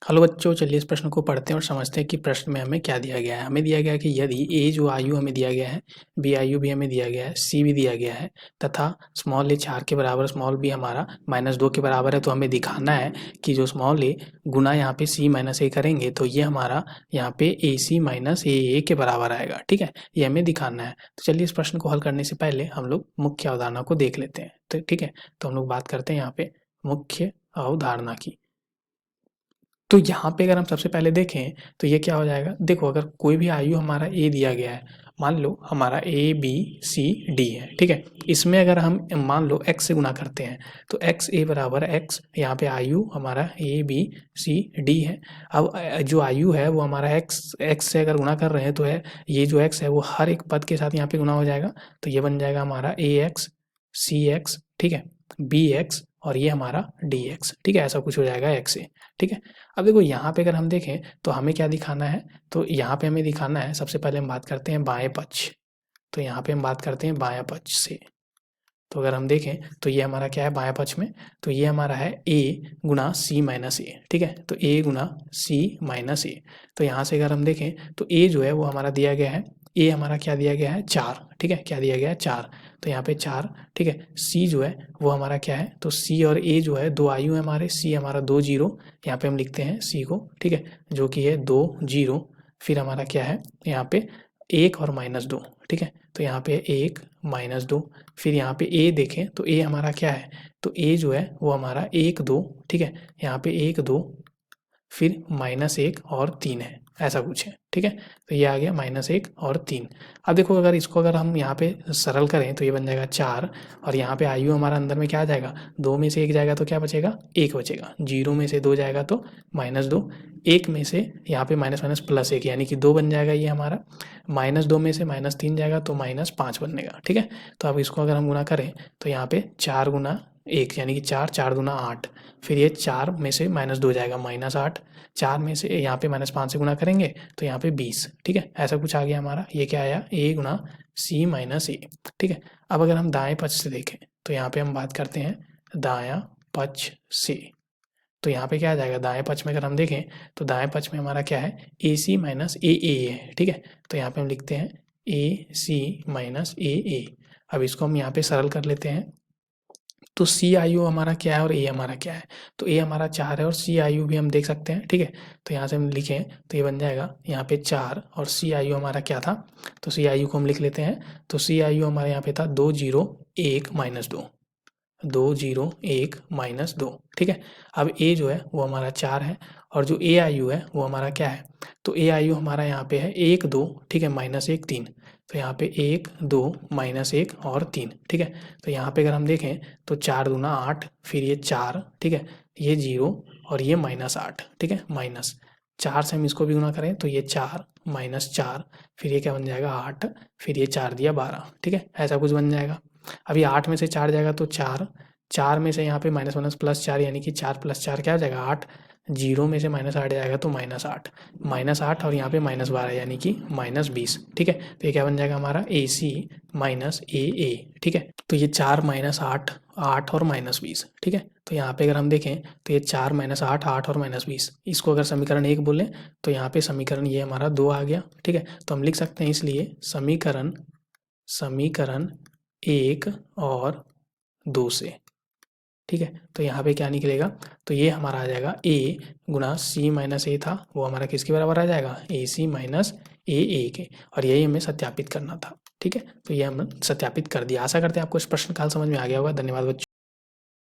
Hello बच्चों, चलिए इस प्रश्न को पढ़ते हैं और समझते हैं कि प्रश्न में हमें क्या दिया गया है। हमें दिया गया है कि यदि ए जो आयु हमें दिया गया है, बी आयु भी हमें दिया गया है, सी भी दिया गया है तथा स्मॉल ए 4 के बराबर, स्मॉल बी हमारा -2 के बराबर है, तो हमें दिखाना है कि जो स्मॉल ए गुना यहाँ पे सी माइनस ए करेंगे तो ये हमारा यहाँ पे ए सी माइनस ए के बराबर आएगा। ठीक है, ये हमें दिखाना है। तो चलिए इस प्रश्न को हल करने से पहले हम लोग मुख्य अवधारणा को देख लेते हैं। तो ठीक है, तो हम लोग बात करते हैं यहाँ पे मुख्य अवधारणा की। तो यहाँ पे अगर हम सबसे पहले देखें तो ये क्या हो जाएगा, देखो अगर कोई भी आयु हमारा ए दिया गया है, मान लो हमारा ए बी सी डी है, ठीक है। इसमें अगर हम मान लो x से गुना करते हैं तो एक्स ए बराबर x, यहाँ पे आयु हमारा ए बी सी डी है। अब जो आयु है वो हमारा x से अगर गुना कर रहे हैं तो है ये जो x है वो हर एक पद के साथ यहाँ पे गुना हो जाएगा, तो ये बन जाएगा हमारा ए एक्स सी एक्स, ठीक है, बी एक्स और ये हमारा डी एक्स, ठीक है। ऐसा कुछ हो जाएगा x से, ठीक है। अब देखो यहाँ पे अगर हम देखें तो हमें क्या दिखाना है, तो यहाँ पे हमें दिखाना है, सबसे पहले हम बात करते हैं बाएं पक्ष। तो यहाँ पे हम बात करते हैं बाएं पक्ष से। तो अगर हम देखें तो ये हमारा क्या है बाएं पक्ष में, तो ये हमारा है a गुना सी माइनस ए, ठीक है। तो a गुना सी माइनस ए, तो यहाँ से अगर हम देखें तो a जो है वो हमारा दिया गया है, a हमारा क्या दिया गया है 4, ठीक है, क्या दिया गया है 4, तो यहाँ पे 4, ठीक है। c जो है वो हमारा क्या है, तो c और a जो है दो आयु है हमारे, c हमारा 2 जीरो, यहाँ पे हम लिखते हैं c को, ठीक है, जो कि है 2 जीरो, फिर हमारा क्या है यहाँ पे 1 और -2, ठीक है। तो यहाँ पे 1 -2, फिर यहाँ पे a देखें तो a हमारा क्या है, तो a जो है वो हमारा 1 2, ठीक है, यहाँ पे 1 2, फिर -1 और 3 है, ऐसा कुछ है, ठीक है। तो ये आ गया -1 और 3। अब देखो अगर इसको अगर हम यहाँ पे सरल करें तो ये बन जाएगा 4, और यहाँ पे आयु हमारा अंदर में क्या आ जाएगा, 2 में से 1 जाएगा तो क्या बचेगा, 1 बचेगा, 0 में से 2 जाएगा तो -2, 1 में से यहाँ पे माइनस माइनस प्लस 1 यानी कि 2 बन जाएगा ये हमारा, -2 में से -3 जाएगा तो -5 बनेगा, ठीक है। तो अब इसको अगर हम गुना करें तो यहाँ पे 4 गुना 1 यानी कि 4, 4 दूना 8, फिर ये 4 में से -2 जाएगा -8, 4 में से यहाँ पे -5 से गुना करेंगे तो यहाँ पे 20, ठीक है। ऐसा कुछ आ गया हमारा, ये क्या आया a गुना सी माइनस ए, ठीक है। अब अगर हम दाएं पक्ष से देखें तो यहाँ पे हम बात करते हैं दायां पक्ष से। तो यहाँ पे क्या आ जाएगा, दाएं पक्ष में अगर हम देखें तो दाएं पक्ष में हमारा क्या है, ए सी माइनस ए है, ठीक है। तो यहाँ पे हम लिखते हैं ए सी माइनस ए। अब इसको हम यहाँ पे सरल कर लेते हैं, तो सी आयु हमारा क्या है और ए हमारा क्या है, तो ए हमारा 4 है और सी आयु भी हम देख सकते हैं, ठीक है। तो यहाँ से हम लिखें तो ये बन जाएगा यहाँ पे 4 और सी आयु हमारा क्या था, तो सी आयु को हम लिख लेते हैं, तो सी आयु हमारे यहाँ पे था 2 0 1 -2, 2 0 1 -2, ठीक है। अब ए जो है वो हमारा 4 है और जो ए आयु है वो हमारा क्या है, तो ए आयु हमारा यहाँ पे है 1 2, ठीक है, -1 3, तो यहाँ पे 1 2 -1 और 3, ठीक है। तो यहाँ पे अगर हम देखें तो 4 दूना 8, फिर ये 4, ठीक है, ये 0 और ये -8, ठीक है, -4 से हम इसको भी गुना करें तो ये 4 -4, फिर ये क्या बन जाएगा 8, फिर ये 4 दिया 12, ठीक है, ऐसा कुछ बन जाएगा। अभी 8 में से 4 जाएगा तो 4, 4 में से यहाँ पे -+4 यानी कि 4 + 4 क्या हो जाएगा 8, 0 में से -8 जाएगा तो -8, -8 और यहाँ पे -12 यानी कि -20, ठीक है। तो ये क्या बन जाएगा हमारा ए सी माइनस ए, ठीक है। तो ये 4 -8, 8 और -20, ठीक है। तो यहाँ पे अगर हम देखें तो ये 4 -8, 8 और -20, इसको अगर समीकरण 1 बोलें तो यहाँ पे समीकरण ये हमारा 2 आ गया, ठीक है। तो हम लिख सकते हैं इसलिए समीकरण 1 और 2 से, ठीक है। तो यहाँ पे क्या निकलेगा, तो ये हमारा आ जाएगा a गुना सी माइनस ए था, वो हमारा किसके बराबर आ जाएगा, ए सी माइनस ए के, और यही हमें सत्यापित करना था, ठीक है। तो ये हमने सत्यापित कर दिया। आशा करते हैं आपको इस प्रश्न का हल समझ में आ गया होगा। धन्यवाद बच्चों।